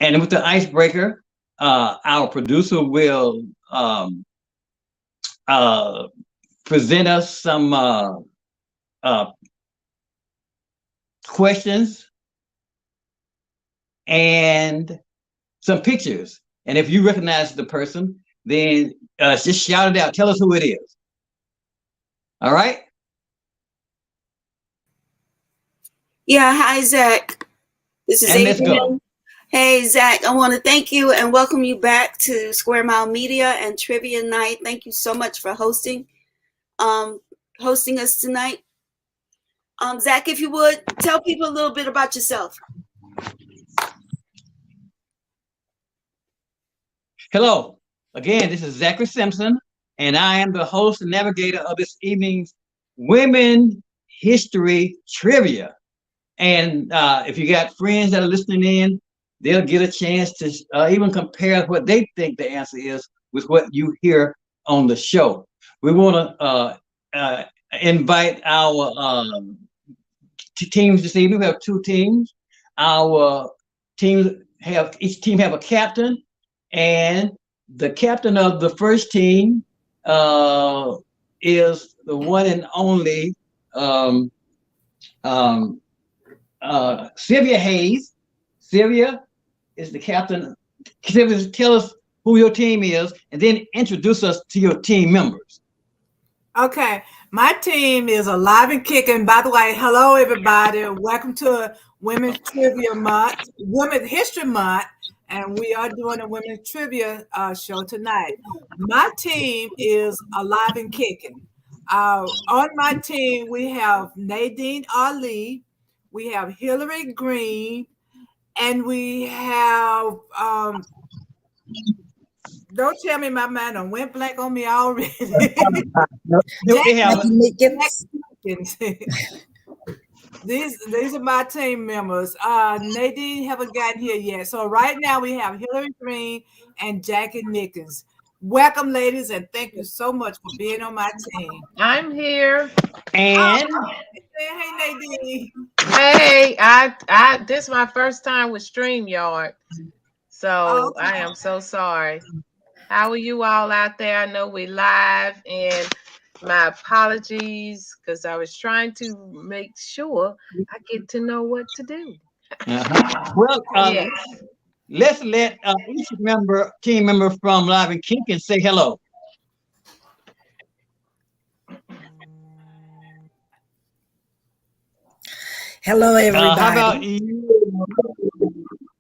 And with the icebreaker, our producer will uh, present us some uh, questions and some pictures. And if you recognize the person, then just shout it out. Tell us who it is. All right? Yeah, hi, Zach. This is And let's go. Adrian. Hey, Zach, I want to thank you and welcome you back to Square Mile Media and Trivia Night. Thank you so much for hosting us tonight. Zach, if you would, tell people a little bit about yourself. Hello. Again, this is Zachary Simpson, and I am the host and navigator of this evening's Women History Trivia. And if you got friends that are listening in, they'll get a chance to even compare what they think the answer is with what you hear on the show. We want to invite our teams this evening. We have two teams. Our each team have a captain, and the captain of the first team is the one and only Sylvia Hayes. Sylvia is the captain. Sylvia, tell us who your team is, and then introduce us to your team members. Okay, my team is alive and kicking. By the way, hello everybody. Welcome to Women's Trivia Month, Women's History Month, and we are doing a Women's Trivia show tonight. My team is alive and kicking. On my team, we have Nadine Ali, we have Hillary Green, and we have don't tell me my man done went blank on me already. These are my team members. Nadine haven't gotten here yet. So right now we have Hillary Green and Jackie Nickens. Welcome, ladies, and thank you so much for being on my team. I'm here. And hey, Nadine. Hey, I this is my first time with StreamYard. So Okay. I am so sorry. How are you all out there? I know we live, and my apologies because I was trying to make sure I get to know what to do. Well, Yes. let's let each team member from Live and Kinkin say hello. Hello, everybody. How about you?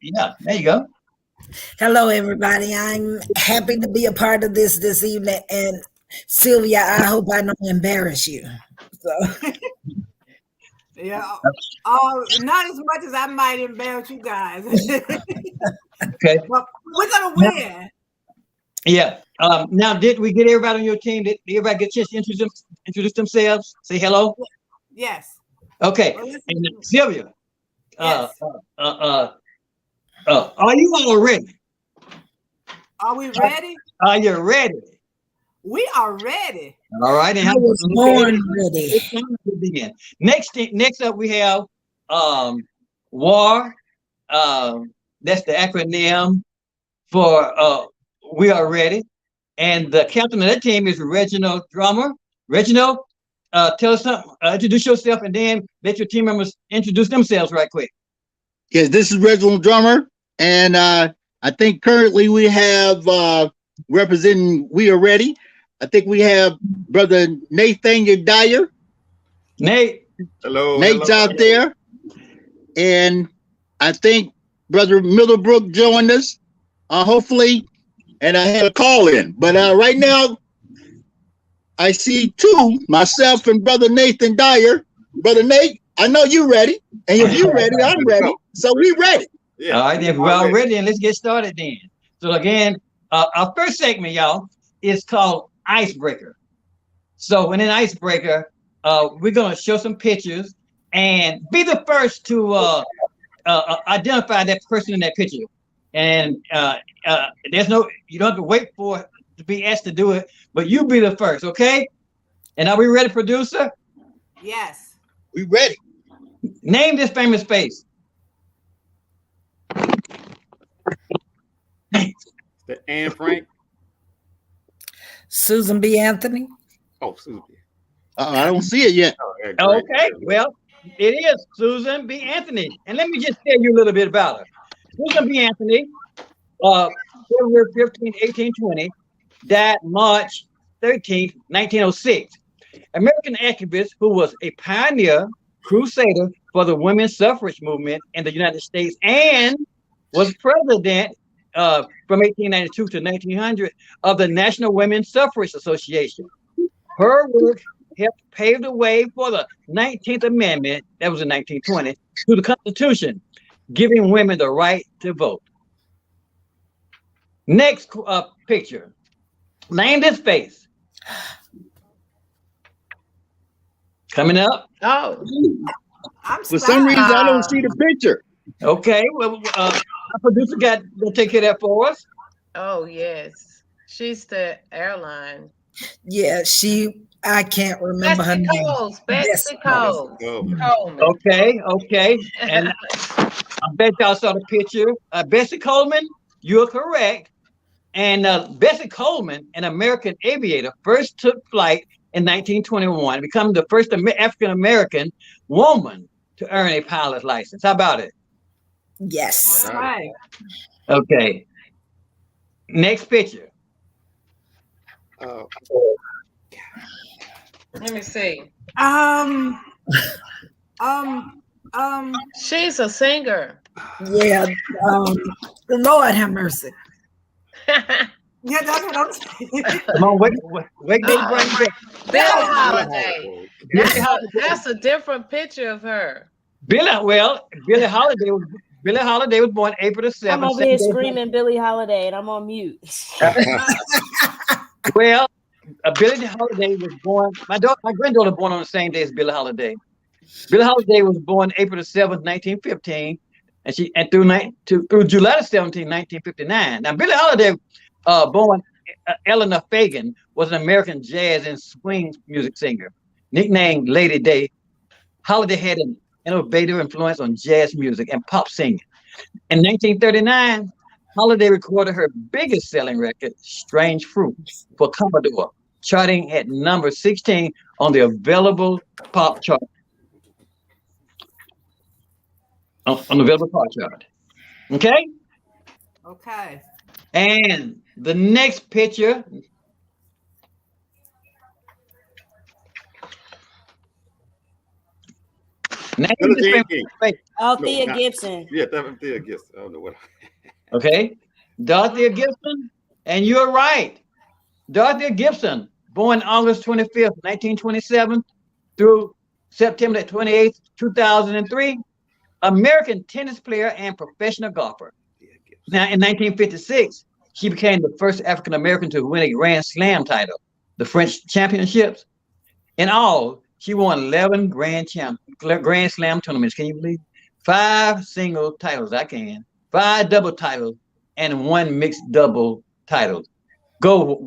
Yeah, there you go. Hello, everybody. I'm happy to be a part of this evening. And Sylvia, I hope I don't embarrass you. So. Yeah. Not as much as I might embarrass you guys. Okay. But we're gonna win. Yeah. Now, did we get everybody on your team? Did everybody get a chance to introduce themselves? Say hello. Yes. Okay. Well, And Sylvia. Yes. Are you all ready? Are we ready? Are you ready? We are ready. All right. And I was born ready. It's time to begin. Next up, we have WAR. That's the acronym for We Are Ready. And the captain of that team is Reginal Drummer. Reginal, tell us something. Introduce yourself, and then let your team members introduce themselves right quick. Yes, this is Reginal Drummer, and I think currently we have representing We Are Ready. I think we have Brother Nathaniel Dyer. Nate. Nate's out there. And I think Brother Middlebrook joined us, hopefully, and I had a call in. But right now, I see two, myself and Brother Nathan Dyer. Brother Nate, I know you're ready. And if you're ready, I'm ready. So we ready. Yeah. All right, then we're all ready, and let's get started then. So again, our first segment, y'all, is called Icebreaker. So in an icebreaker, we're gonna show some pictures and be the first to identify that person in that picture. And you don't have to wait for it to be asked to do it, but you be the first, okay? And are we ready, producer? Yes. We ready. Name this famous face. The Anne Frank. Susan B. Anthony. Oh, Susan. I don't see it yet. Oh, yeah, great. Okay, well, it is Susan B. Anthony. And let me just tell you a little bit about her. Susan B. Anthony, February 15, 1820, died March 13, 1906. American activist who was a pioneer crusader for the women's suffrage movement in the United States and was president from 1892 to 1900 of the National Women's Suffrage Association. Her work helped pave the way for the 19th Amendment, that was in 1920, to the Constitution, giving women the right to vote. Next picture. Name this face. Coming up. Oh, For some reason, I don't see the picture. Okay, well, our producer will take care of that for us. oh yes. She's the airline. Yeah, I can't remember her Betsy name. Coles. Betsy Oh, Coles. Okay, and I bet y'all saw the picture. Bessie Coleman, you're correct. And Bessie Coleman, an American aviator, first took flight in 1921, becoming the first African-American woman to earn a pilot's license. How about it? Yes. Right. Okay. Next picture. Let me see. She's a singer. Yeah. Lord have mercy. Yeah, that's what I'm saying. Come on, wake those brains up. Billie Holiday. That's a different picture of her. Billie Holiday was born April the 7th. I'm over here screaming Billie Holiday and I'm on mute. Well, Billie Holiday was born. My granddaughter was born on the same day as Billie Holiday. Billie Holiday was born April the 7th, 1915, and through July the 17th, 1959. Now, Billie Holiday, born Eleanor Fagan, was an American jazz and swing music singer, nicknamed Lady Day. Holiday had an innovative influence on jazz music and pop singing. In 1939, Holiday recorded her biggest selling record, Strange Fruit, for Commodore, charting at number 16 on the available pop chart. On the available pop chart. Okay? Okay. And the next picture. Althea Gibson. Yeah, Althea Gibson. I don't know what. Okay. Dorothea Gibson. And you're right. Dorothea Gibson, born August 25th, 1927 through September 28th, 2003, American tennis player and professional golfer. Now, in 1956, she became the first African American to win a Grand Slam title, the French Championships. In all, she won 11 Grand Slam tournaments. Can you believe? 5 single titles, 5 double titles, and 1 mixed double title. Go,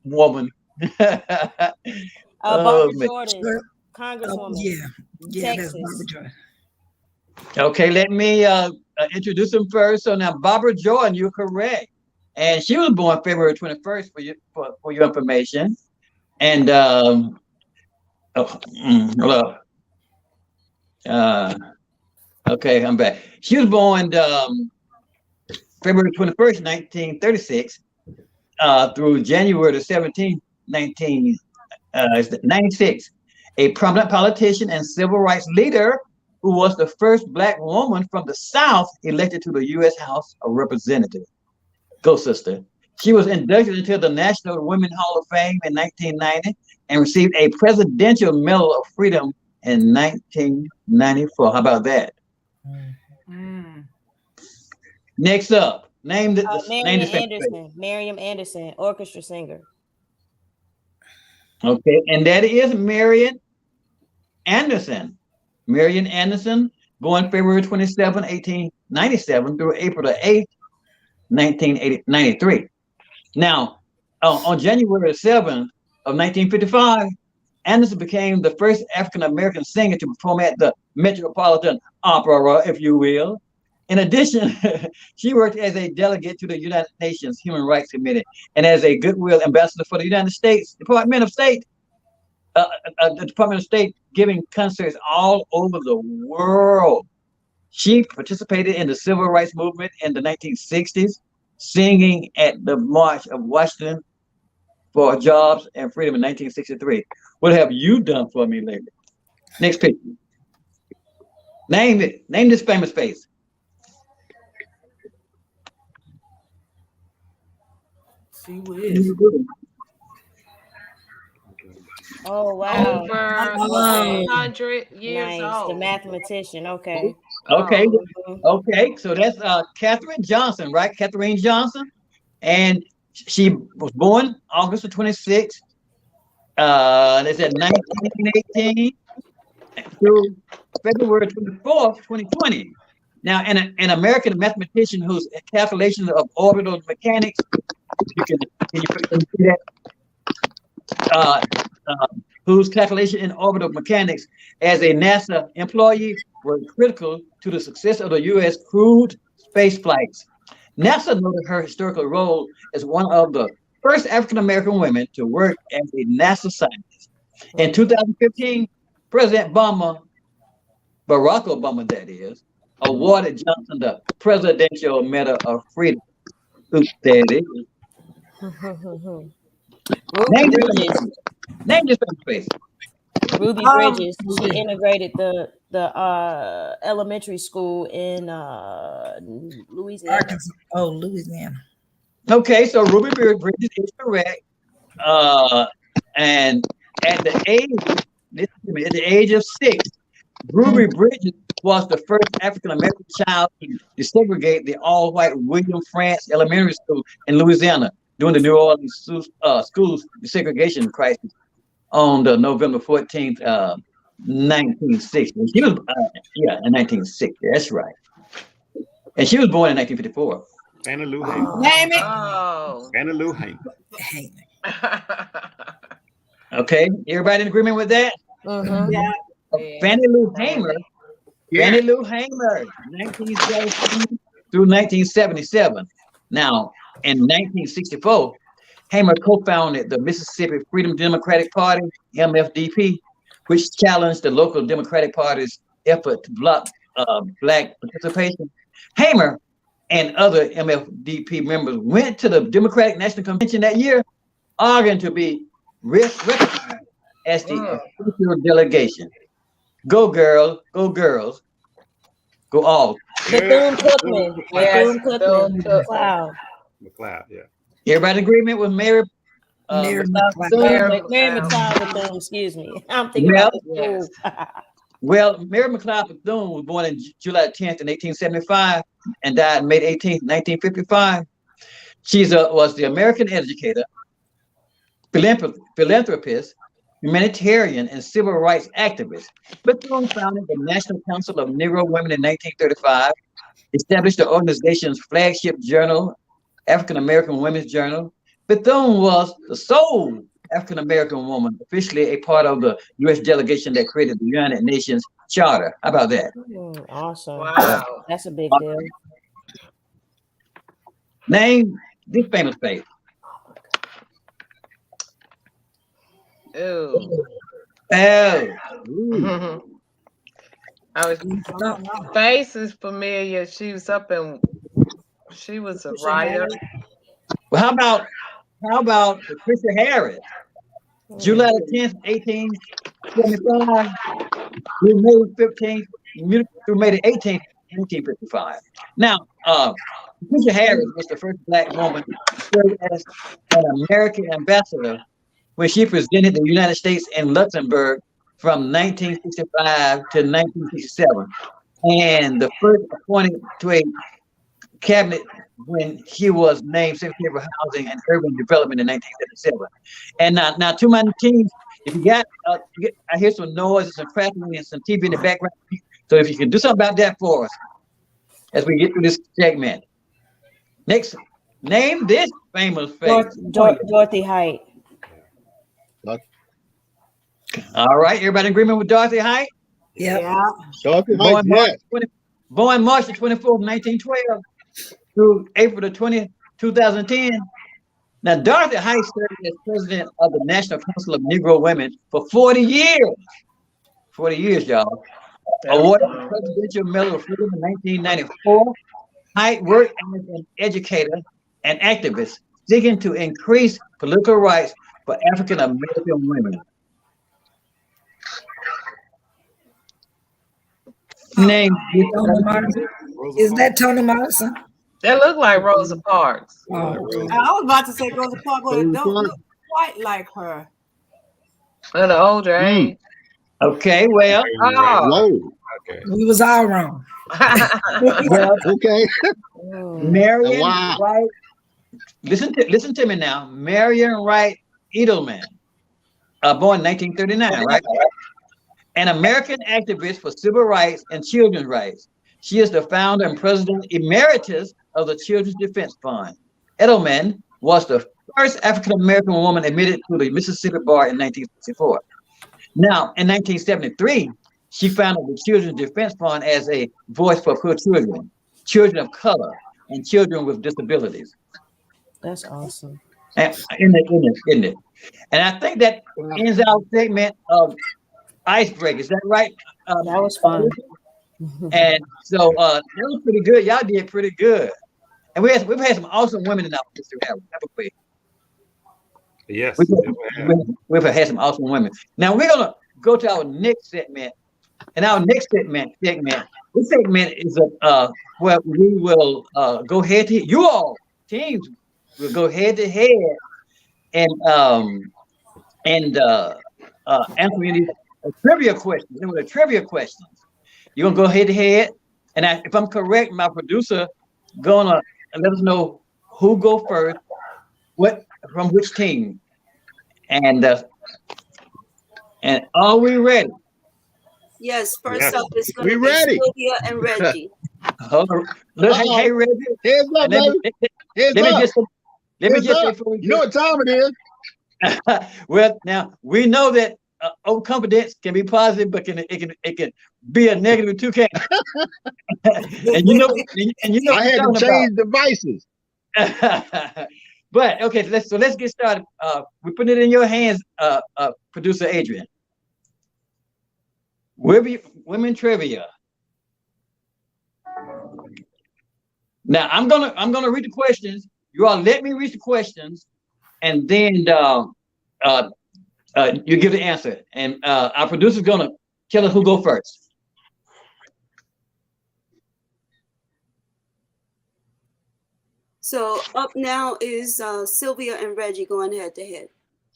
woman. Barbara Jordan, Congresswoman. Yeah, Texas. that's Barbara Jordan. Okay, let me introduce them first. So now, Barbara Jordan, you're correct, and she was born February 21st for your information. And okay, I'm back. She was born February 21st, 1936, through January the 17th, 1996. A prominent politician and civil rights leader who was the first Black woman from the South elected to the U.S. House of Representatives. Go, sister. She was inducted into the National Women Hall of Fame in 1990 and received a Presidential Medal of Freedom in 1994. How about that? Next up, name the Mariam Anderson, orchestra singer. Okay, and that is Marian Anderson. Marian Anderson, born February 27, 1897 through April the 8th, 1993. Now, on January 7th of 1955, Anderson became the first African-American singer to perform at the Metropolitan Opera, if you will. In addition, she worked as a delegate to the United Nations Human Rights Committee and as a goodwill ambassador for the United States Department of State. The Department of State giving concerts all over the world. She participated in the civil rights movement in the 1960s, singing at the March of Washington for Jobs and Freedom in 1963. What have you done for me lately? Next picture. Name it. Name this famous face. See who is. Oh wow. Over 100 years Nice. old. The mathematician. Okay. Okay. Mhm. Okay. So that's Katherine Johnson, right? Katherine Johnson. And she was born August the 26th. They said 1918 through February 24th, 2020. Now, an American mathematician whose calculations of orbital mechanics, can you see that? Whose calculation in orbital mechanics as a NASA employee were critical to the success of the U.S. crewed space flights. NASA noted her historical role as one of the first African-American women to work as a NASA scientist. In 2015, President Barack Obama, that is, awarded Johnson the Presidential Medal of Freedom. Oops, there it is. Ruby Bridges. Name this face. Ruby Bridges. She integrated the elementary school in Louisiana. Arkansas. Oh, Louisiana. Okay, so Ruby Bridges is correct. And at the age of 6, Ruby Bridges was the first African American child to desegregate the all-white William France Elementary School in Louisiana during the New Orleans schools desegregation crisis on the November 14th, 1960. She was, in 1960. That's right. And she was born in 1954. Anna Lou Hamer. Name it. Oh. Anna Lou Hamer. Okay, everybody in agreement with that? Mm-hmm. Yeah. Fannie Lou Hamer. Fannie Lou Hamer, 1917 through 1977. Now, in 1964, Hamer co-founded the Mississippi Freedom Democratic Party, MFDP, which challenged the local Democratic Party's effort to block Black participation. Hamer and other MFDP members went to the Democratic National Convention that year, arguing to be recognized as the official delegation. Go girls, go girls, go all. Bethune-Cookman. Yes, Bethune-Cookman. Wow. McLeod, yeah. Everybody in agreement with Mary? Mary Mary McLeod Bethune, excuse me. I'm thinking about the school. Well, Mary McLeod Bethune was born in July 10th in 1875 and died May 18th, 1955. She was the American educator, philanthropist, humanitarian, and civil rights activist. Bethune founded the National Council of Negro Women in 1935, established the organization's flagship journal, African American Women's Journal. Bethune was the sole African American woman officially a part of the U.S. delegation that created the United Nations Charter. How about that? Awesome. Wow. That's a big deal. Name this famous face. Ooh. Oh. I was face is familiar. She was she was a writer. Well, how about Patricia Harris? July 10th, 1875 through May 15th, through May the 18th, 1955. Now, Patricia Harris was the first Black woman to serve as an American ambassador when she presented the United States in Luxembourg from 1965 to 1967, and the first appointed to a cabinet when she was named Secretary for Housing and Urban Development in 1977. And now to my teams, if you got, I hear some noise and some crackling and some TV in the background. So if you can do something about that for us as we get through this segment. Next, name this famous face. Dorothy Height. All right, everybody in agreement with Dorothy Height? Yeah. Dorothy Height, yeah. born March the 24th, 1912 through April the 20th, 2010. Now, Dorothy Height served as president of the National Council of Negro Women for 40 years. 40 years, y'all. Awarded the Presidential Medal of Freedom in 1994. Height worked as an educator and activist, seeking to increase political rights for African American women. Name Toni Morrison. Is that Toni Morrison? That look like Rosa Parks. Oh, I was about to say Rosa Parks, but it don't look quite like her. At an older age. Okay, well, Whoa. Okay. we was all wrong. well, Okay. Marion Wow. Wright. Listen to me now. Marion Wright Edelman, born in 1939, right? An American activist for civil rights and children's rights. She is the founder and president emeritus of the Children's Defense Fund. Edelman was the first African American woman admitted to the Mississippi bar in 1964. Now, in 1973, she founded the Children's Defense Fund as a voice for poor children, children of color, and children with disabilities. That's awesome. And, isn't it? And I think that ends our segment of icebreaker. Is that right? That was fun. And so that was pretty good. Y'all did pretty good. And we've had some awesome women in our history, haven't we? Yes. We've had some awesome women. Now we're gonna go to our next segment. And our next segment, this segment is where we will go head to head. You all teams will go head to head and answering these trivia questions. They were the trivia questions. You're gonna go head to head, and if I'm correct, my producer gonna let us know who go first, what from which team, and are we ready? Yes, first Yes. up is going We to be ready. Sylvia and Reggie. Hey, Reggie. Heads up, And let baby. me Heads let me up. just Heads say up. before we You know what time it is. well, now we know that overconfidence can be positive, but it can be a negative too, can and you know I had to change devices. But okay, let's get started. We're putting it in your hands, producer Adrian. Women trivia. Now I'm gonna read the questions. You all let me read the questions, and then you give the answer. And our producer's gonna tell us who go first. So up now is Sylvia and Reggie going head to head.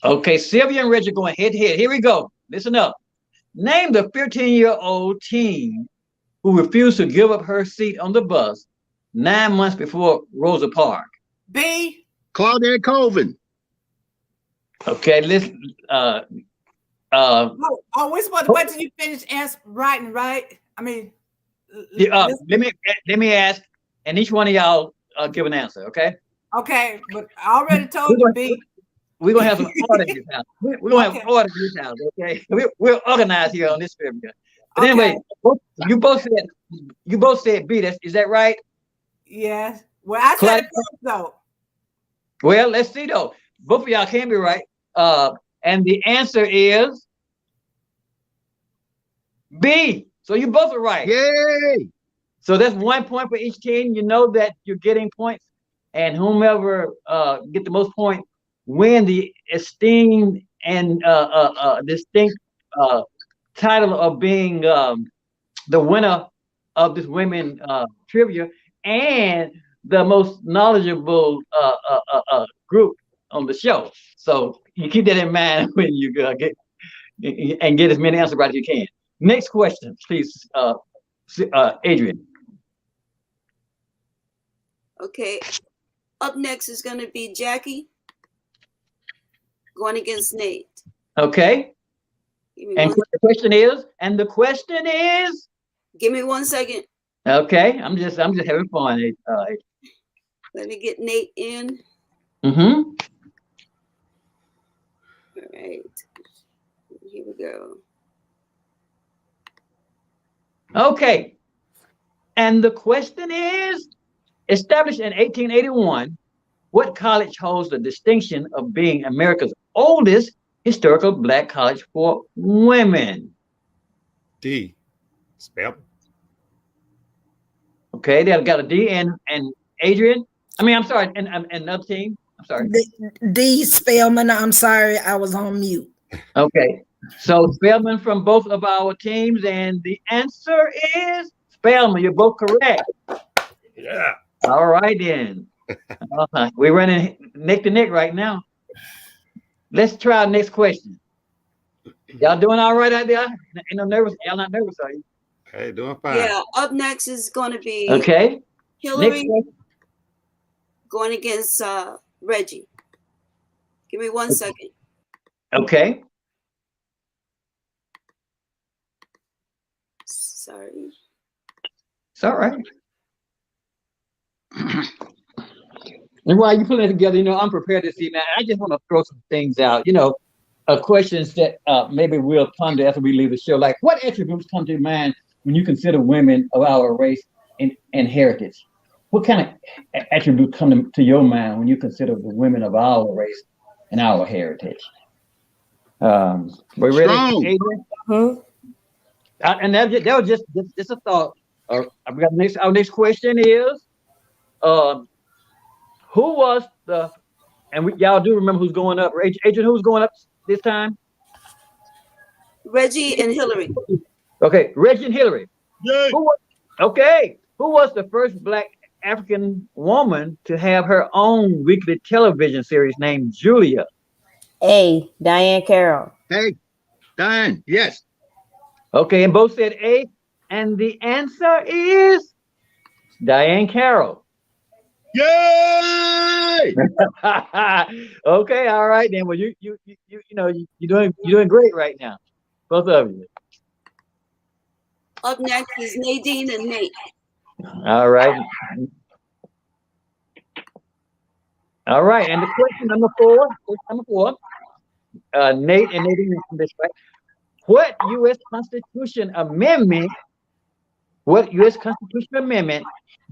Okay, Sylvia and Reggie going head to head. Here we go. Listen up. Name the 15-year-old teen who refused to give up her seat on the bus 9 months before Rosa Parks. B. Claudette Colvin. Okay, listen. We're supposed to wait till you finish writing, right? I mean, let me ask, and each one of y'all give an answer. Okay. Okay, but I already told you B. We're gonna have some order in this house. We're gonna have order in this house. Okay. We're organized here on this trivia. But anyway, you both said B. Is that right? Yes. Well, I said it first though. Well, let's see though. Both of y'all can be right. And the answer is B. So you both are right. Yay! So that's 1 point for each team. You know that you're getting points, and whomever get the most points win the esteemed and distinct title of being the winner of this women trivia and the most knowledgeable group on the show. So you keep that in mind when you get as many answers right as you can. Next question, please, Adrian. Okay. Up next is going to be Jackie going against Nate. Okay. And the question is. Give me 1 second. Okay, I'm just having fun. Let me get Nate in. Mm-hmm. All right. Here we go. Okay. And the question is, established in 1881, what college holds the distinction of being America's oldest historical black college for women? D. Spell. Okay, they got a D and Adrian. I mean, I'm sorry, and another team. I'm sorry. D. Spellman. I'm sorry, I was on mute. Okay, so Spellman from both of our teams, and the answer is Spellman. You're both correct. Yeah. All right then. We're running neck to neck right now. Let's try our next question. Y'all doing all right out there? Ain't no nervous. Y'all not nervous, are you? Hey, doing fine. Yeah, up next is going to be Okay. Hillary going against Reggie. Give me 1 second. Okay. Sorry. It's all right. And while you putting it together, I'm prepared this evening. I just want to throw some things out, questions that maybe we'll ponder after we leave the show. Like, what attributes come to mind when you consider women of our race and heritage? What kind of attributes come to your mind when you consider the women of our race and our heritage? We ready, Adrian? Hmm? And that was just a thought. I've got our next question is, who was y'all do remember who's going up? Adrian, who's going up this time? Reggie and Hillary. Okay, Reggie and Hillary. Yay. Who was the first black African woman to have her own weekly television series named Julia? A. Diane Carroll. Hey, Diane. Yes. Okay, and both said A, and the answer is Diane Carroll. Yay! Okay, all right then. Well, you're doing great right now, both of you. Up next is Nadine and Nate. All right. All right, and the question number four, Nate and Nadine from this right. What U.S. Constitution amendment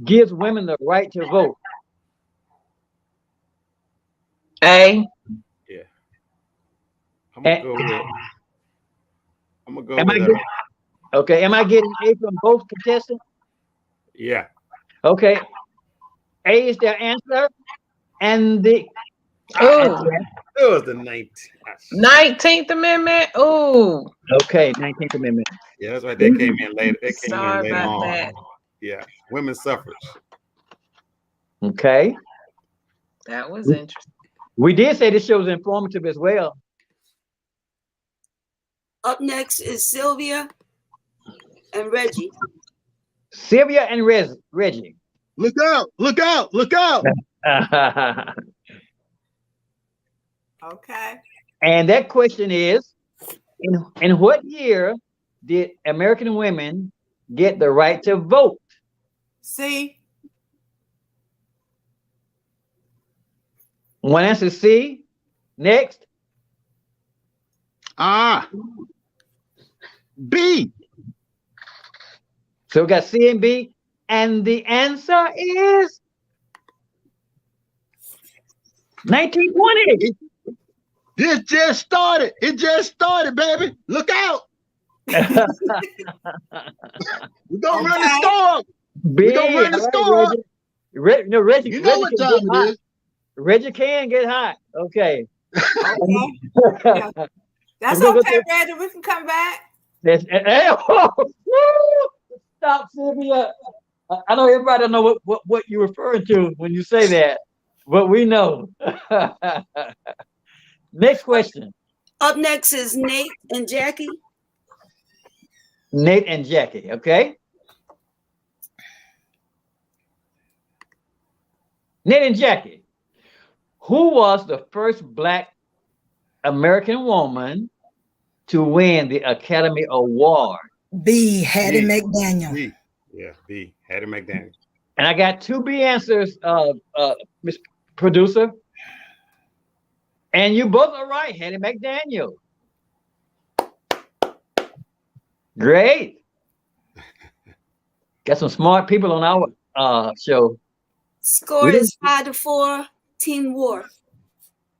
gives women the right to vote? A. Yeah. I'm gonna go with Okay, am I getting A from both contestants? Yeah. Okay. A is their answer. And the It was the 19th Amendment. Oh. Okay, 19th Amendment. Yeah, that's right. They came in later. Sorry about that. Yeah, women's suffrage. Okay. That was interesting. We did say this show is informative as well. Up next is Sylvia and Reggie. Sylvia and Reggie. Look out! Look out! Look out! Okay. And that question is, in what year did American women get the right to vote? C. One answer is C. Next. B. So we got C and B. And the answer is 1920. This just started. It just started, baby. Look out. We're going to run the storm. We're going to run the storm. Reggie, You know what time it is. Reggie can get hot. Okay. Yeah. That's okay, Reggie. We can come back. Stop, Sylvia. I know everybody don't know what you're referring to when you say that, but we know. Next question. Up next is Nate and Jackie. Nate and Jackie, okay? Nate and Jackie, who was the first Black American woman to win the Academy Award? B. Hattie McDaniel. B. Yeah, B. Hattie McDaniel. And I got two B answers, Miss Producer. And you both are right, Hattie McDaniel. Great. Got some smart people on our show. Score is 5-4, Team War.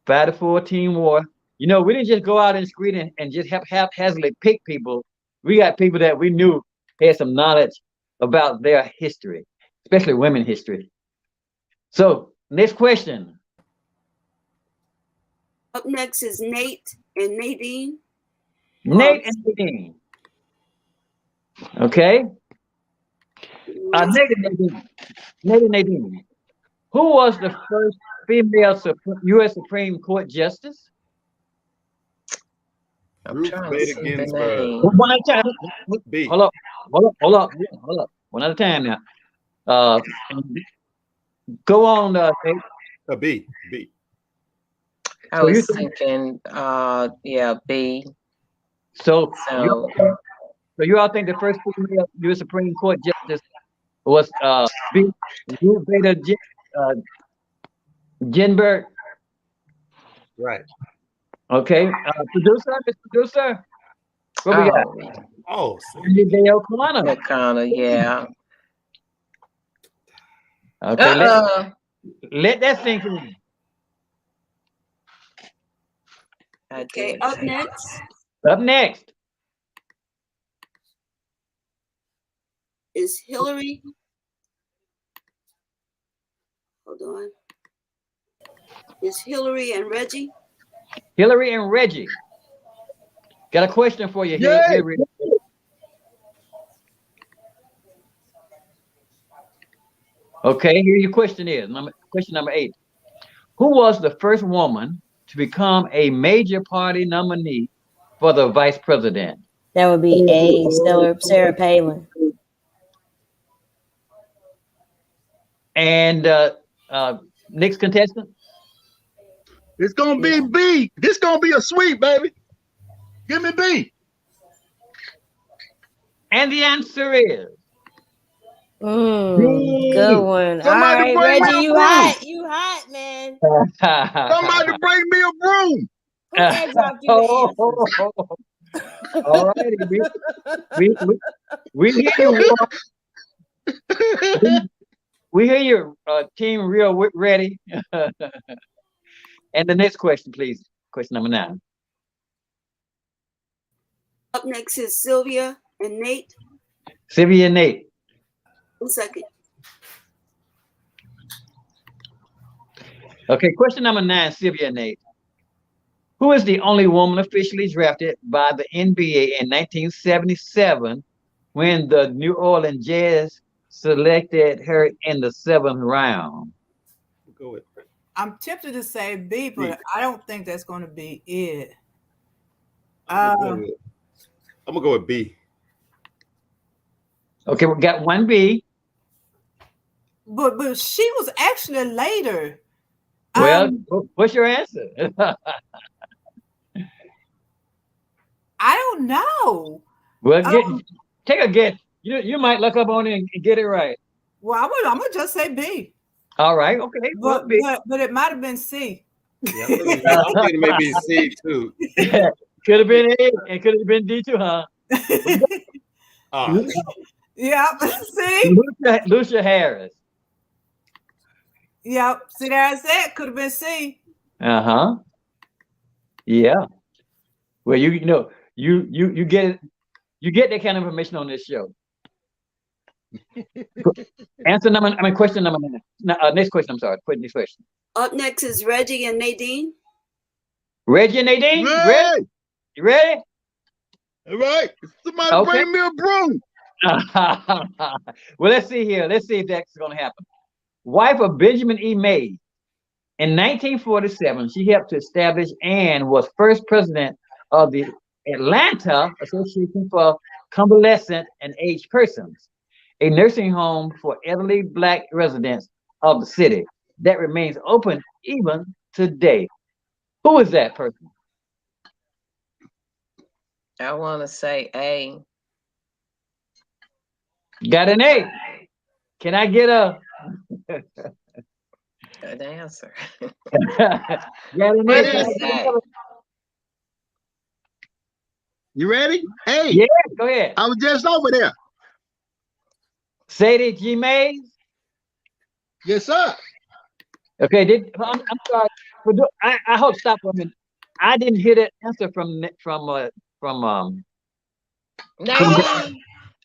5-4 team war. You know, we didn't just go out in the street and just haphazardly pick people. We got people that we knew had some knowledge about their history, especially women history. So, next question. Up next is Nate and Nadine. Nate and Nadine. Okay. Nate and Nadine. Who was the first female U.S. Supreme Court justice? I'm trying to Bader see the Ginsburg. name. One at a time. B. Hold up. One at a time now. Go on, Nate. A B. B. I was thinking, yeah, B. So you all think the first female U.S. Supreme Court justice was Ruth Bader Ginsburg? Right. Okay. Mr. Producer, what we got? Oh, Dale O'Connor. O'Connor, yeah. Okay. Let that sink in. Okay, up next is Hillary. Hold on. Is Hillary and Reggie? Hillary and Reggie. Got a question for you, Hillary. Okay, here your question is. Question number 8. Who was the first woman to become a major party nominee for the vice president? That would be A. Sarah Palin. And next contestant? It's gonna be B. This gonna be a sweep, baby. Give me B. And the answer is good one. Somebody all right, bring me Reggie, a you broom. hot. You hot, man. Somebody bring me a broom. Who airdropped you the answers? All righty. We hear you. We hear you, team real ready. And the next question, please. Question number 9. Up next is Sylvia and Nate. Sylvia and Nate. 1 second. Okay, question number 9, Sylvia and Nate. Who is the only woman officially drafted by the NBA in 1977 when the New Orleans Jazz selected her in the 7th round? Go with. I'm tempted to say B, but I don't think that's going to be it. I'm gonna go with B. Okay, we got 1 B. But she was actually later. Well, what's your answer? I don't know. Well, take a guess. You might look up on it and get it right. Well, I'm gonna just say B. All right, okay. But it might have been C. Yeah, I'm thinking maybe C too. Could have been A and could have been D too, huh? Yeah, see? Lucia Harris. Yep. See there I said could have been C. Uh-huh. Yeah. Well, you get it. You get that kind of information on this show. Question number 9. Next question. I'm sorry. Next question. Up next is Reggie and Nadine. Reggie and Nadine. Ready? You ready? All right. Somebody bring me a broom. Well, let's see here. Let's see if that's going to happen. Wife of Benjamin E. May. In 1947, she helped to establish and was first president of the Atlanta Association for Convalescent and Aged Persons, a nursing home for elderly Black residents of the city that remains open even today. Who is that person? I want to say A. Got an A. Can I get a Good answer. got an A? You ready? Hey. Yeah, go ahead. I was just over there. Sadie G. Mays. Yes, sir. Okay, I'm sorry. I hope stop for a minute. I didn't hear that answer from Nadine,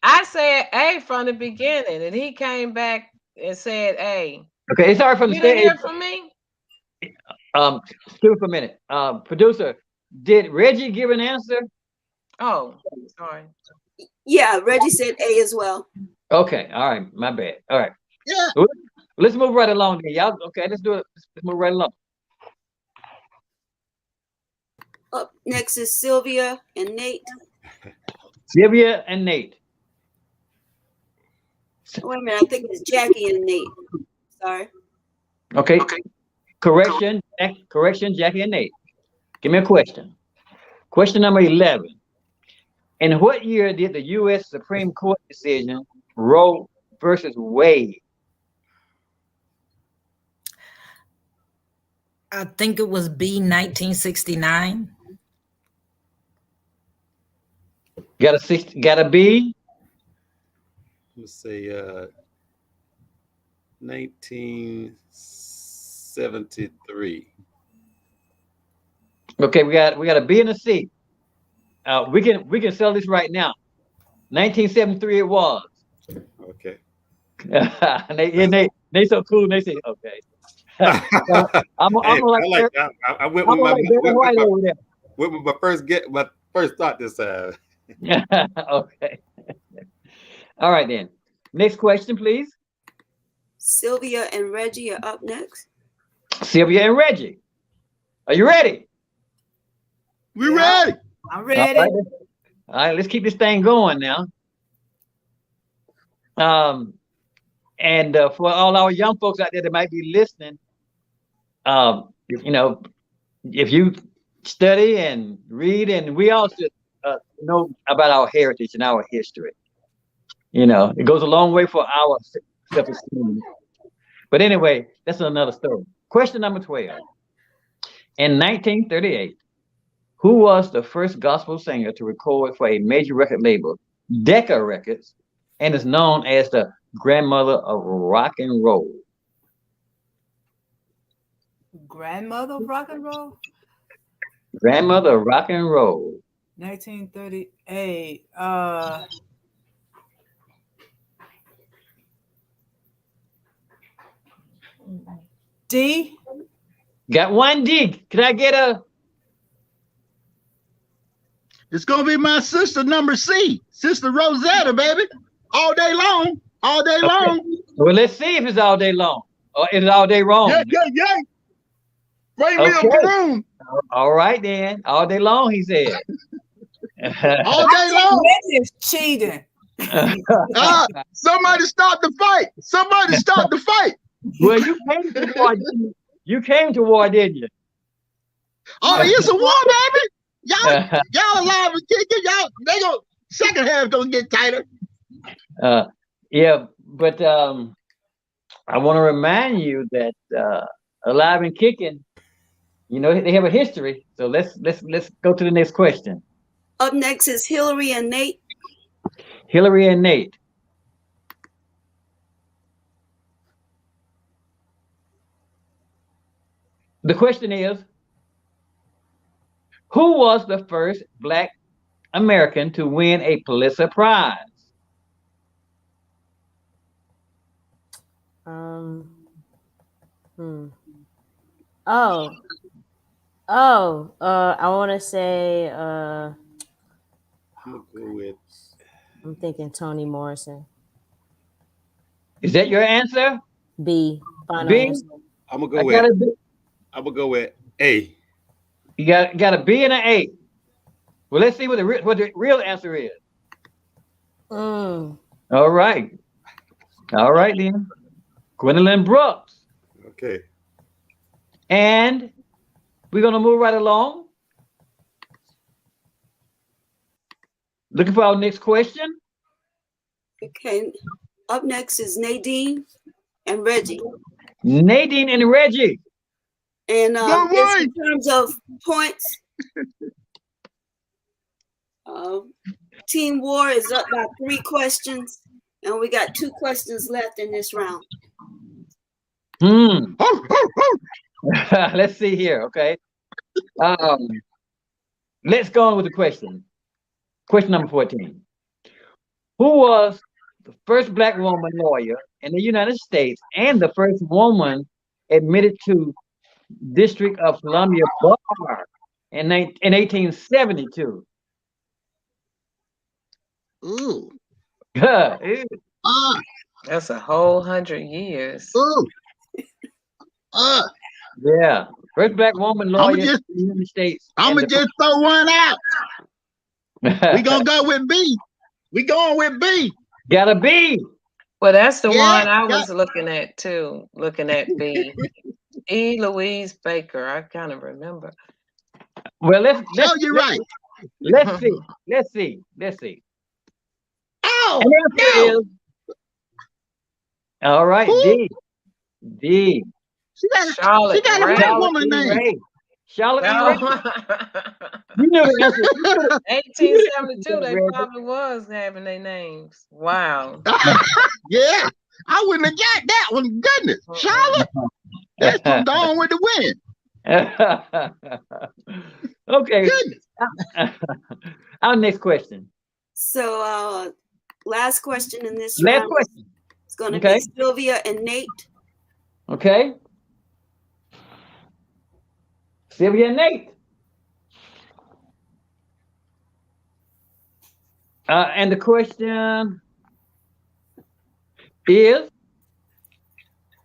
I said A from the beginning, and he came back and said A. Okay, it's hard from the You didn't stage. hear from me? Excuse me for a minute. Producer, did Reggie give an answer? Oh, sorry. Yeah, Reggie said A as well. Okay, all right, my bad. All right. Yeah. Let's move right along then. Y'all, okay, let's do it. Let's move right along. Up next is Sylvia and Nate. Sylvia and Nate. Wait a minute, I think it's Jackie and Nate. Sorry. Okay. Correction, Jackie and Nate. Give me a question. Question number 11. In what year did the U.S. Supreme Court decision Roe versus Wade? I think it was B, 1969. Got a B? Let's say 1973. Okay, we got a B and a C. We can sell this right now. 1973 it was. Okay. they so cool. And they say okay. I went with my first thought this time. Okay. All right then. Next question, please. Sylvia and Reggie are up next. Sylvia and Reggie, are you ready? We ready. I'm ready. All right, let's keep this thing going now. And for all our young folks out there that might be listening, if you study and read, and we all should know about our heritage and our history. It goes a long way for our self-esteem. But anyway, that's another story. Question number 12. In 1938, who was the first gospel singer to record for a major record label, Decca Records, and is known as the grandmother of rock and roll? Grandmother of rock and roll? Grandmother of rock and roll. 1938. D. Got one D. Can I get a? It's gonna be my sister number C, Sister Rosetta, baby. All day long. All day long. Well, let's see if it's all day long or is it all day wrong. Yeah. Bring me a broom. All right then. All day long, he said. All day long. Reggie is cheating. Somebody stop the fight. Somebody stop the fight. Well, you came to war, didn't you? Oh, it's a war, baby. Y'all alive and kicking. They go second half gonna get tighter. Yeah, but I want to remind you that alive and kicking, they have a history. So let's go to the next question. Up next is Hillary and Nate. Hillary and Nate. The question is, who was the first Black American to win a Pulitzer Prize? I want to say I'm gonna go with. I'm thinking Toni Morrison. Is that your answer? B. Final B? answer. I'm gonna go with A. You got a B and an A. Well, let's see what the real answer is. All right then. Gwendolyn Brooks. Okay. And we're gonna move right along. Looking for our next question. Okay. Up next is Nadine and Reggie. Nadine and Reggie. And in terms of points, Team War is up by 3 questions, And we got 2 questions left in this round. Let's see here. Okay. Let's go on with the question. Question number 14. Who was the first Black woman lawyer in the United States and the first woman admitted to District of Columbia Bar in 1872? Ooh. That's a whole 100 years. Ooh. Yeah. First Black woman lawyer in the United States. I'm going to just throw one out. We going to go with B. We going with B. Gotta be. Well, that's the one I was looking at too. Looking at B. E. Louise Baker. I kind of remember. Well, let's you're right. Let's see. Oh, no. All right, who? D. She got a Black woman name. Charlotte and Ray. You know the answer. 1872, they probably was having their names. Wow. Yeah, I wouldn't have got that one. Goodness, Charlotte. That's from Gone with the Wind. Okay. Our next question. So, last question in this round. Last question. It's going to be Sylvia and Nate. Okay. Sylvia and Nate. And the question is,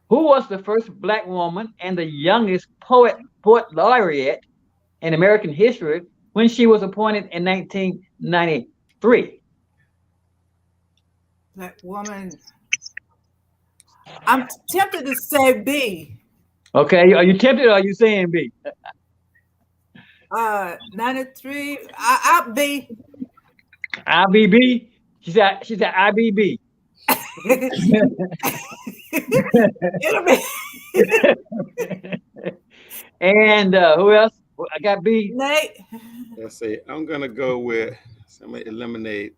who was the first Black woman and the youngest poet laureate in American history when she was appointed in 1993? Black woman. I'm tempted to say B. Okay, are you tempted or are you saying B? 93. I'll B. IBB. She said IBB. And who else? I got B. Nate. Let's see. I'm gonna go with somebody eliminate.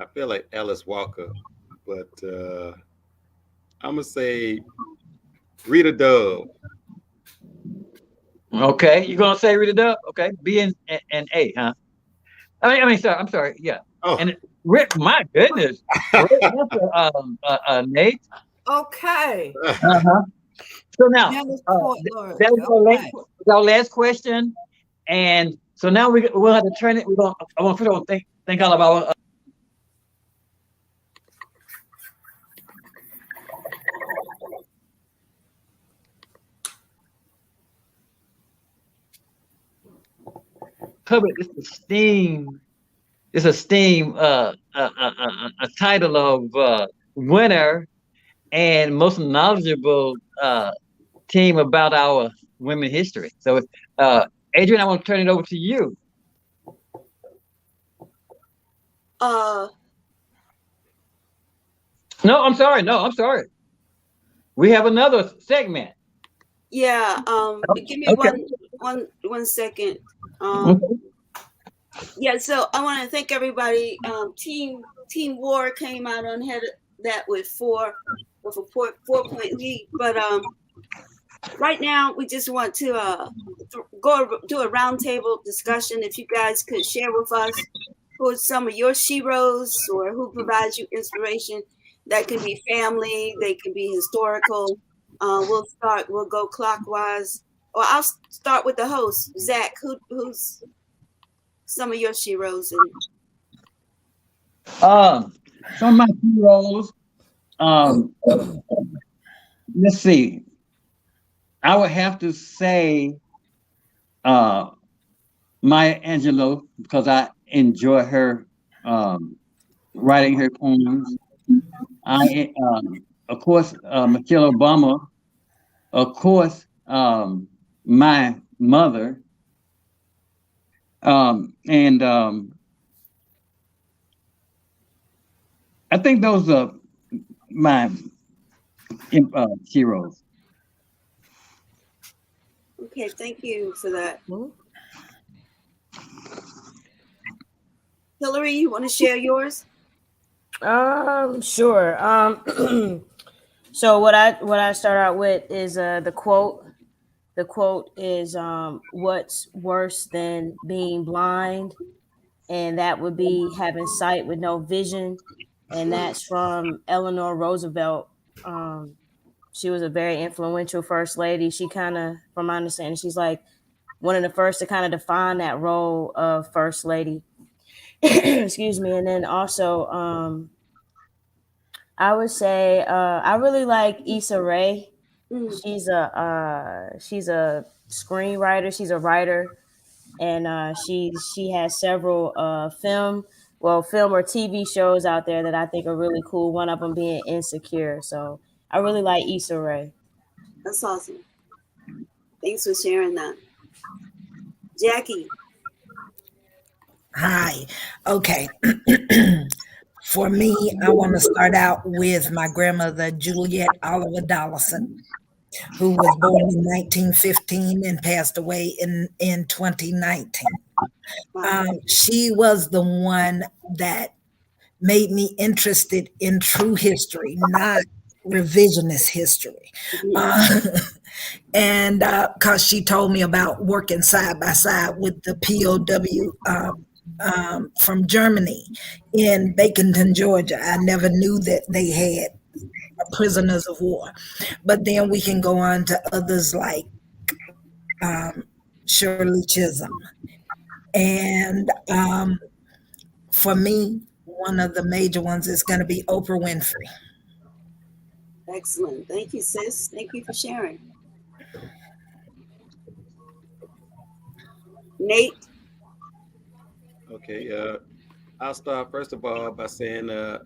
I feel like Alice Walker, but I'm gonna say Rita Dove. Okay, you're gonna say Rita Dove? Okay, B and A, huh? I'm sorry. Yeah. Oh. And Rick, my goodness. Nate. Okay. So now that was our last question, and so now we'll have to turn it. I want to think all about. Covered this esteemed a title of winner and most knowledgeable team about our women history. So Adrian, I want to turn it over to you. No, I'm sorry. We have another segment. Yeah, give me one second. Yeah, so I want to thank everybody. Team War came out on head of that with a 4-point lead. But right now we just want to go do a roundtable discussion. If you guys could share with us who are some of your sheroes or who provides you inspiration. That could be family, they could be historical. We'll go clockwise. Or I'll start with the host, Zach. Who's some of your sheroes? Some of my heroes. Let's see. I would have to say Maya Angelou, because I enjoy her writing her poems. Of course, Michelle Obama. Of course, my mother. And I think those are my heroes. Okay, thank you for that. Hillary, you want to share yours? Sure. So what I start out with is the quote. The quote is what's worse than being blind, and that would be having sight with no vision, and that's from Eleanor Roosevelt. Um, she was a very influential first lady. She kind of, from my understanding, she's like one of the first to kind of define that role of first lady. Excuse me. And then also, I would say I really like Issa Rae. Mm. She's a screenwriter. She's a writer, and she has several film or TV shows out there that I think are really cool. One of them being Insecure. So I really like Issa Rae. That's awesome. Thanks for sharing that. Jackie. Hi. Okay. For me, I want to start out with my grandmother, Juliet Oliver Dollison, who was born in 1915 and passed away in 2019. She was the one that made me interested in true history, not revisionist history. And because she told me about working side by side with the POW from Germany in Baconton, Georgia. I never knew that they had prisoners of war. But then we can go on to others like Shirley Chisholm. And for me, one of the major ones is going to be Oprah Winfrey. Excellent. Thank you, sis. Thank you for sharing. Nate. Okay, I'll start first of all by saying the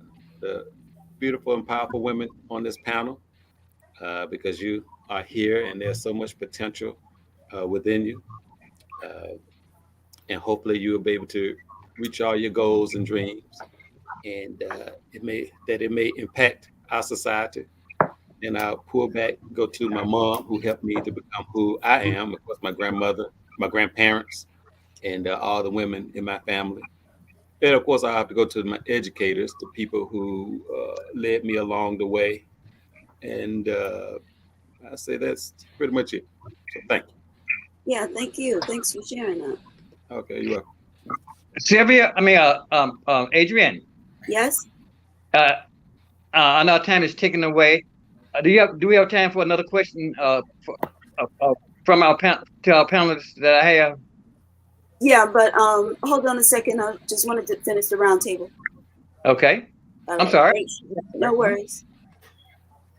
beautiful and powerful women on this panel, because you are here and there's so much potential within you, and hopefully you will be able to reach all your goals and dreams, and it may impact our society. And I'll pull back, go to my mom, who helped me to become who I am. Of course, my grandmother, my grandparents, and all the women in my family. And of course, I have to go to my educators, the people who led me along the way. And I say that's pretty much it. So thank you. Yeah, thank you. Thanks for sharing that. Okay, you're welcome. Sylvia, Adrienne. Yes. I know time is ticking away. Do we have time for another question from our panelists that I have? Yeah, but hold on a second. I just wanted to finish the roundtable. Okay. All I'm right, sorry. thanks. No worries.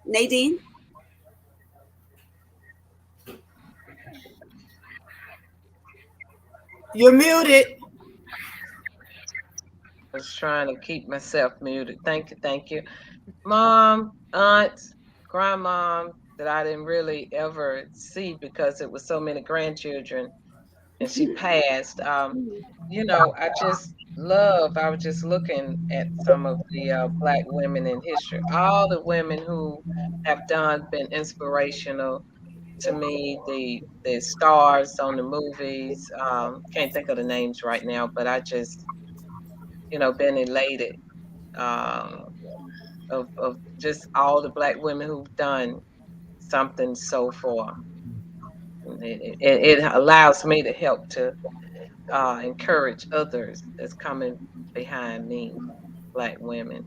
Nadine? You're muted. I was trying to keep myself muted. Thank you. Mom, aunts, grandmom that I didn't really ever see because it was so many grandchildren and she passed. I was just looking at some of the Black women in history. All the women who have been inspirational to me, the stars on the movies. Can't think of the names right now, but I just, been elated of just all the Black women who've done something so far. It allows me to help to encourage others that's coming behind me, Black women.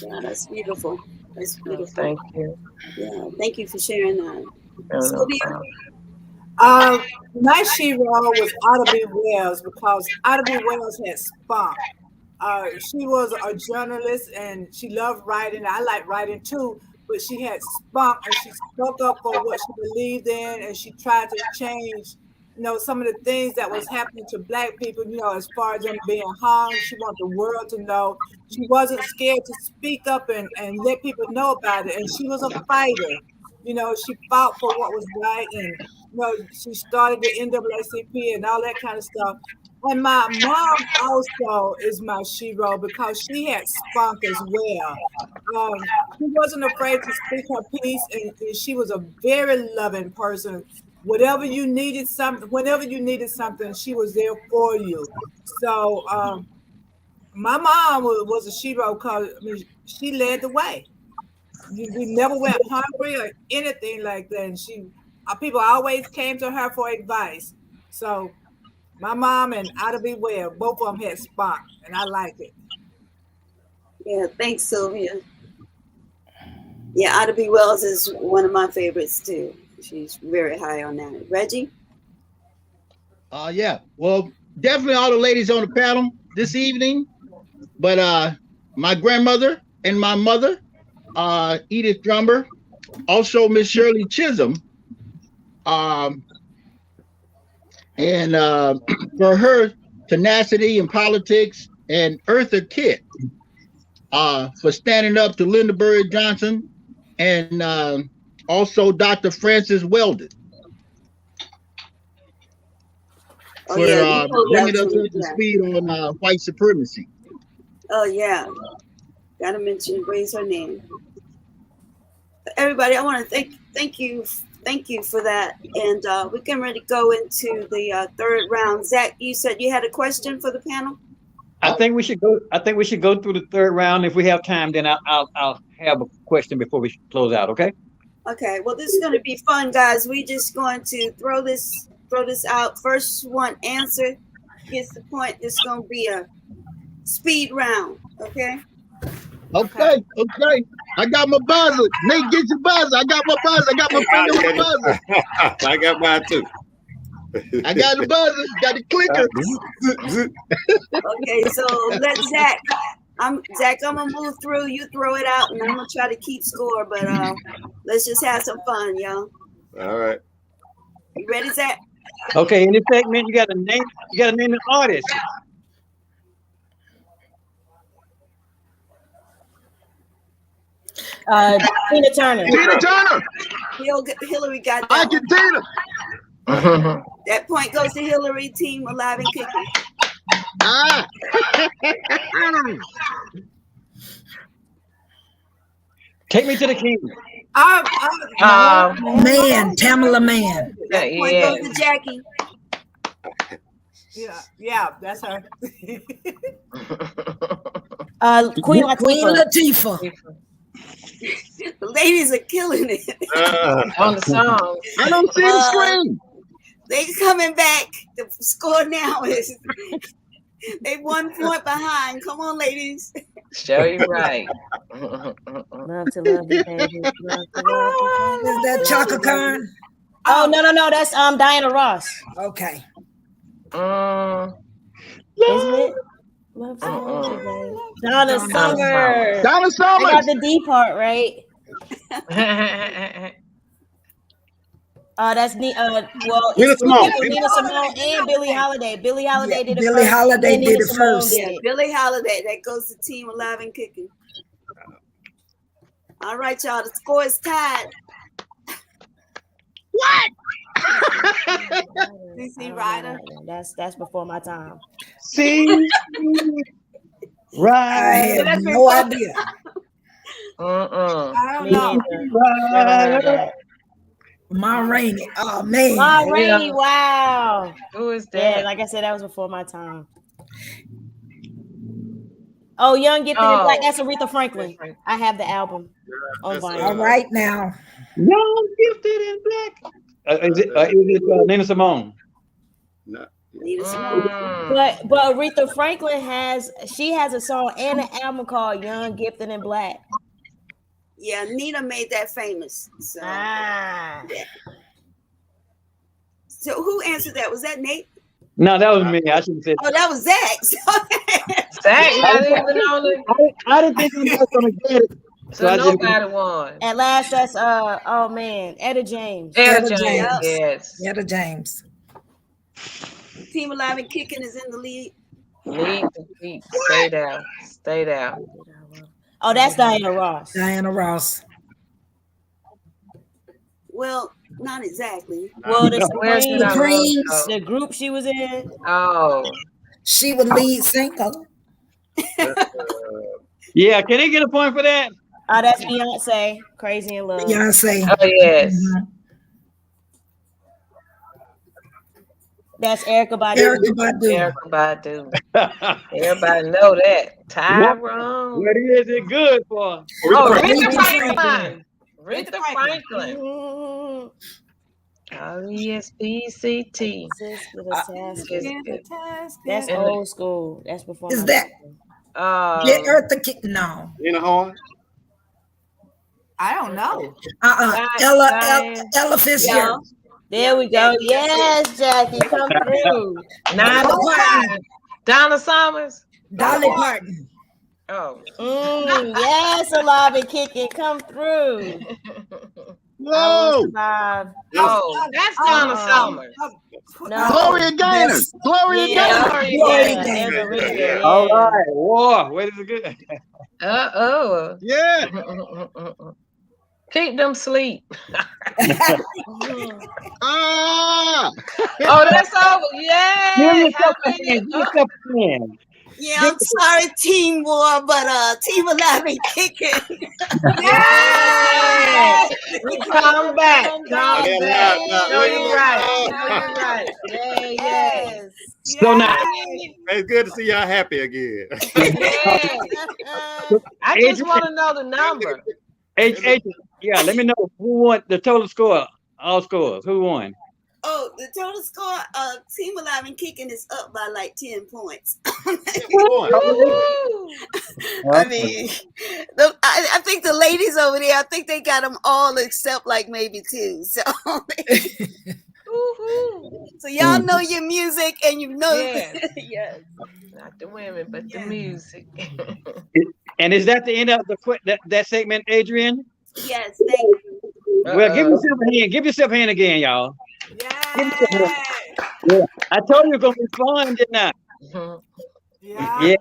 Yeah, that's beautiful. That's beautiful. Thank you. Yeah, thank you for sharing that. No Sylvia? My shero was Ida B. Wells because Ida B. Wells had spunk. She was a journalist and she loved writing. I like writing too, but she had spunk and she spoke up for what she believed in and she tried to change, some of the things that was happening to Black people, as far as them being hung. She wanted the world to know. She wasn't scared to speak up and let people know about it. And she was a fighter. She fought for what was right, and she started the NAACP and all that kind of stuff. And my mom also is my shero because she had spunk as well. She wasn't afraid to speak her piece, and she was a very loving person. whenever you needed something, she was there for you. So my mom was a shero because she led the way. We never went hungry or anything like that. And people always came to her for advice. So my mom and Oughta Be Well, both of them had spunk, and I like it. Yeah, thanks, Sylvia. Yeah, Oughta Be Wells is one of my favorites too. She's very high on that. Reggie? Yeah. Well, definitely all the ladies on the panel this evening. But my grandmother and my mother, Edith Drummer, also Miss Shirley Chisholm. And for her tenacity in politics, and Eartha Kitt for standing up to Lyndon Burr Johnson, and also Dr. Francis Weldon for bringing us up to speed on white supremacy. Oh yeah, gotta mention, raise her name. Everybody, I want to thank you for that, and we're getting ready to go into the third round. Zach, you said you had a question for the panel. I think we should go. I think we should go through the third round. If we have time, then I'll have a question before we close out. Okay. Okay. Well, this is going to be fun, guys. We're just going to throw this out. First one answer gets the point. This is going to be a speed round. Okay. Okay. I got my buzzer. Nate, get your buzzer. I got my buzzer. I got my finger on the buzzer. I got mine too. I got the buzzer. Got the clicker. Okay, so let Zach. Zach, I'm gonna move through. You throw it out, and I'm gonna try to keep score. But let's just have some fun, y'all. All right. You ready, Zach? Okay. In this segment, you got to name an artist. Tina Turner. Tina Turner. Hillary got I that. can Tina. That point goes to Hillary. Team alive and kicking. Take me to the king. Man, Tamala Man. That point goes to Jackie. Yeah, that's her. Queen Queen Latifah. Latifah. The ladies are killing it. On the song. I don't see the screen. They coming back. The score now is they 1 point behind. Come on, ladies. Show you right. Love to love you, baby. Love to love you, baby. Is that Chaka Khan? Oh no, that's Diana Ross. Okay. Isn't it? Love to love you, baby. Donna Summer. Donna I Summer. got the D part right. That's Nina Simone and Billie Holiday. Billie Holiday did it first. Billie Holiday and did Nina it Simone first. did Yeah, it. Billie Holiday. That goes to Team Alive and Kicking. All right, y'all. The score is tied. What? CC Ryder. That's before my time. See, I right. had no idea. I don't Me know. neither. Never heard that. Ma Rainey. Oh man. Ma Rainey, wow. Who is Yeah, that? like I said, that was before my time. Oh, Young Gifted and Black. That's Aretha Franklin. I have the album on vinyl. All right now. Young, gifted, and black. Is it Nina Simone? No. Nina Simone. But Aretha Franklin has a song and an album called Young, Gifted, and Black. Yeah, Nina made that famous. So, Ah. yeah. So who answered that? Was that Nate? No, that was me. I shouldn't say. Oh, that was Zach. Zach not even on it. I didn't think you was gonna get it. So I just- nobody won. At last, that's oh man, Etta James. Etta Etta James, James. yes. Etta James. Team Alive and Kicking is in the lead. Lead the feet. Stay down. Stay down. Oh, that's Diana Ross. Diana Ross. Well, not exactly. Well, the Where's Supremes, the Supremes. the group she was in. Oh. She was lead singer. Yeah, can they get a point for that? Oh, that's Beyonce. Crazy in Love. Beyonce. Oh yes. That's Erica Badu. Erica Badu. Erica Badu. Everybody know that. Tyrone. What is it good for? Oh, Franklin. Rita Franklin. Franklin. Rita Franklin. Mm, R-E-S-P-C-T. sis with a task. That's That's old school. That's before Is my that- time. Get Eartha Kitt? No. Nina Horn. I don't know. Ella Fitzgerald. There we go. Yes, Jackie, come through. Nina Parton. Donna Summers. Dolly Parton. Oh. Yes, alive and kicking, come through. Whoa! Oh, that's Donna Summers. No. Gloria Gaynor. Gloria Yeah. Gaynor. Gloria Gaynor. Gaynor. All right, war. Where is it good? Uh-oh. Yeah. Keep them sleep. Ah. Oh, that's over. Yeah. Give yourself a hand. Give yourself a hand. Yeah, I'm sorry, Team War, but Team Alive and Kicking. Yes. Come back. Come back. Yeah. No, you're right. No, you're right. Yeah, Yes. So now, It's good to see y'all happy again. yeah. I just want to know the number. Yeah, let me know who won the total score. All scores. Who won? Oh, the total score, Team Alive and Kicking is up by like 10 points. Woo. I mean, I think the ladies over there, I think they got them all except like maybe 2. So, so y'all know your music and you know. Yes. Yes. Not the women, but the music. And is that the end of that segment, Adrian? Yes, thank you. Well, give yourself a hand. Give yourself a hand again, y'all. Yay! Yeah. I told you it was gonna be fun, didn't I? Yeah.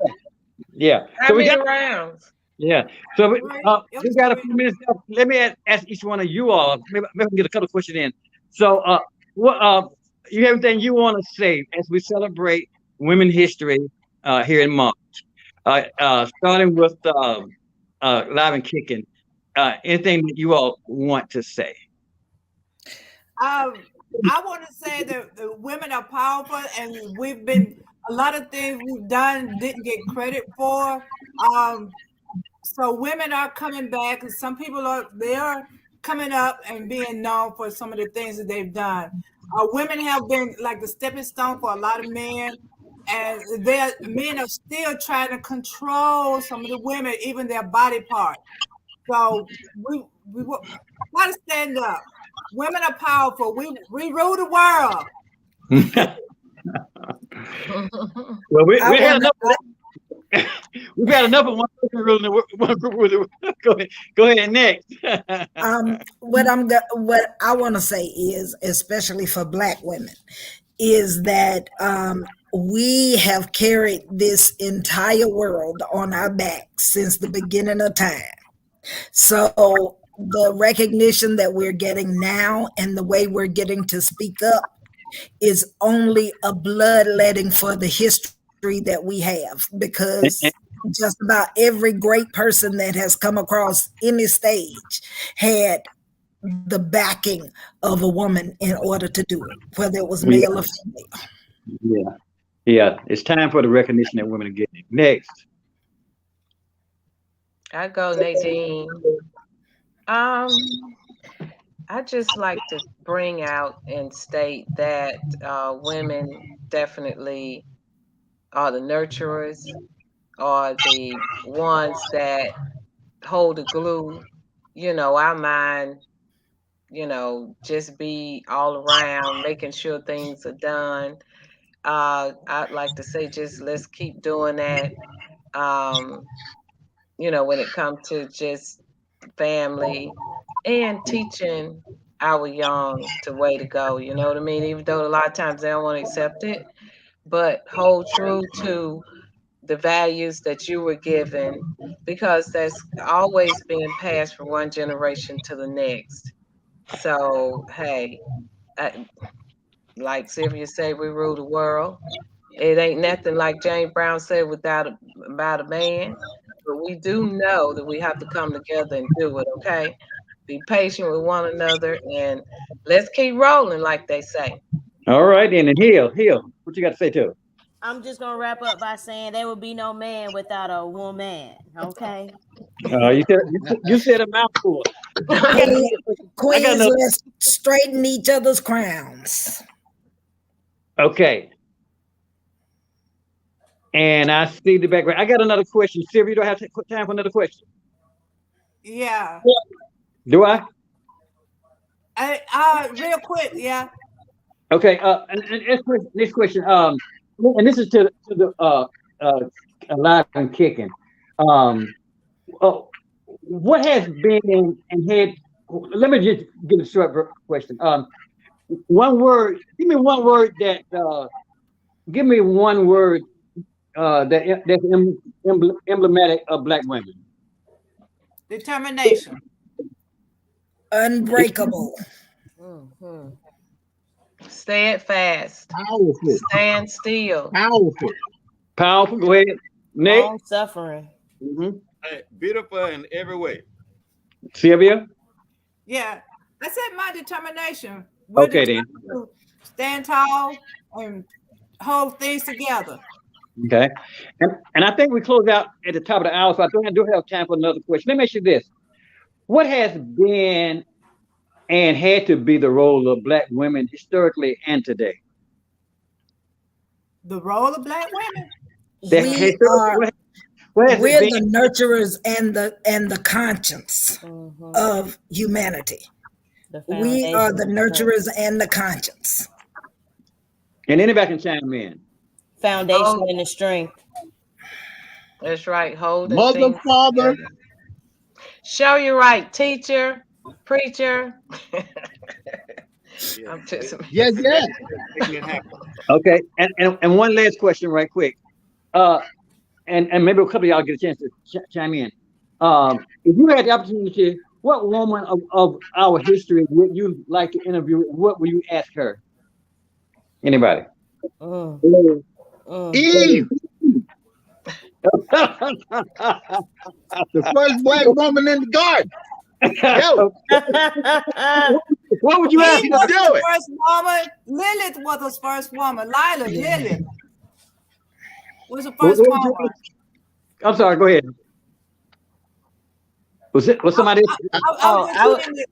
Yeah. How So we many got rounds? so we got a few minutes left. Let me ask each one of you all. Maybe we can get a couple of questions in. So what you have anything you want to say as we celebrate Women's History here in March? Starting with Live and Kicking. Anything that you all want to say? I want to say that the women are powerful, and we've been a lot of things we've done didn't get credit for. So women are coming back, and some people are coming up and being known for some of the things that they've done. Women have been like the stepping stone for a lot of men, and men are still trying to control some of the women, even their body parts. So we gotta stand up. Women are powerful. We rule the world. Well, we had enough of that. We've had enough of one person ruling one group ruling. Go ahead next. What I want to say is, especially for Black women, is that we have carried this entire world on our backs since the beginning of time. So the recognition that we're getting now and the way we're getting to speak up is only a bloodletting for the history that we have, because just about every great person that has come across any stage had the backing of a woman in order to do it, whether it was male or female. Yeah. It's time for the recognition that women are getting. Next. I go, Nadine. I just like to bring out and state that women definitely are the nurturers, are the ones that hold the glue. Our mind, just be all around, making sure things are done. I'd like to say, just let's keep doing that. When it comes to just family and teaching our young the way to go, you know what I mean? Even though a lot of times they don't want to accept it, but hold true to the values that you were given, because that's always being passed from one generation to the next. So, hey, like Sylvia said, we rule the world. It ain't nothing, like James Brown said, about a man. But we do know that we have to come together and do it, okay? Be patient with one another, and let's keep rolling, like they say. All right, then. And Hill, what you got to say to it? I'm just gonna wrap up by saying there would be no man without a woman. Okay. You said a mouthful. I got Queens, another. let's straighten each other's crowns. Okay. And I see the background. I got another question. Sylvia, you don't have time for another question. Yeah. Do I? Real quick, yeah. Okay. And next question. And this is to the alive and kicking. What has been and had? Let me just give a short question. One word. Give me one word that. Give me one word that's emblematic of Black women. Determination. Unbreakable. Mhm. Steadfast. Powerful. Stand still. Powerful. Go ahead, Nate. Long suffering. Beautiful in every way. Sylvia. Yeah. I said my determination. Okay, then. To stand tall and hold things together. Okay. And I think we close out at the top of the hour, so I think I do have time for another question. Let me ask you this. What has been and had to be the role of Black women historically and today? The role of Black women. We're the nurturers and the conscience of humanity. We are the nurturers and the conscience. And anybody can chime in. Foundation and the strength. That's right. Hold Mother, father. Show you right, teacher, preacher. I'm just Yes. Okay. And one last question, right quick. And maybe a couple of y'all get a chance to chime in. If you had the opportunity, what woman of our history would you like to interview? What would you ask her? Anybody? Eve. The first Black woman in the garden. Yo. What would you ask her to do it? First woman. Lilith was the first woman. Lilith was the first woman. I'm sorry. Go ahead. Was somebody?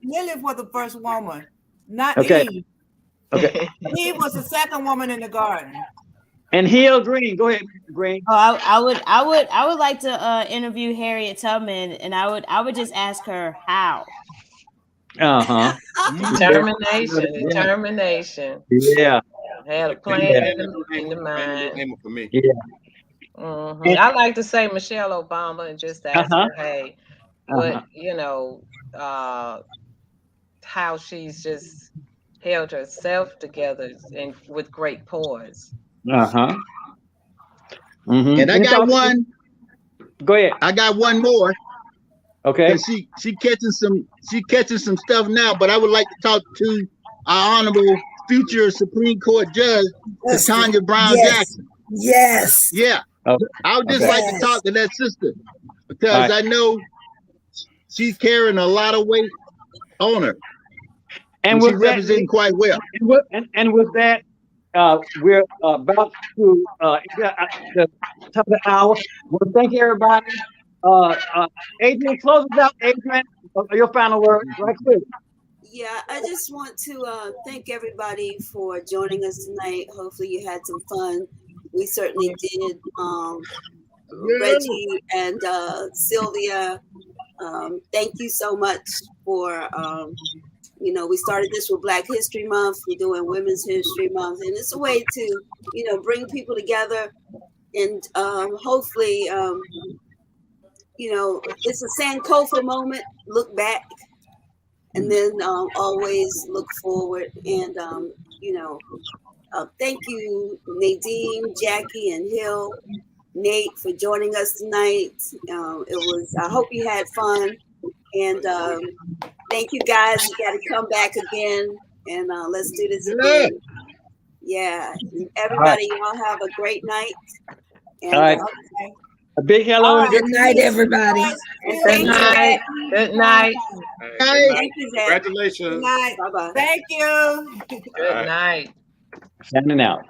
Lilith was the first woman, not okay. Eve. Okay. Eve was the second woman in the garden. And Hill Green, go ahead, Green. Oh, I would like to interview Harriet Tubman, and I would just ask her how. Determination. Yeah. I had a plan in the mind. For me. Yeah. I like to say Michelle Obama and just ask her, hey, what how she's just held herself together and with great poise. And I got one. Go ahead. I got one more. Okay. She catching some stuff now, but I would like to talk to our honorable future Supreme Court Judge, Tanya Brown Jackson. Yes. Yeah. I would just like to talk to that sister because I know she's carrying a lot of weight on her. And she's representing quite well. And with that, we're about to the top of the hour. Well, thank you, everybody. Adrian, close us out. Adrian, your final word, right quick. Yeah, I just want to thank everybody for joining us tonight. Hopefully you had some fun. We certainly did. Reggie and Sylvia, thank you so much for, we started this with Black History Month. We're doing Women's History Month. And it's a way to, bring people together and hopefully, it's a Sankofa moment, look back, and then always look forward. And, thank you, Nadine, Jackie, and Hill, Nate, for joining us tonight. I hope you had fun. And thank you, guys. You got to come back again, and let's do this again. Yeah. Everybody, y'all have a great night. And, all right. A big hello. Good night, everybody. Good night. Good night. Thank you, Zach. Congratulations. Good night. Bye-bye. Thank you. Good night. Signing out.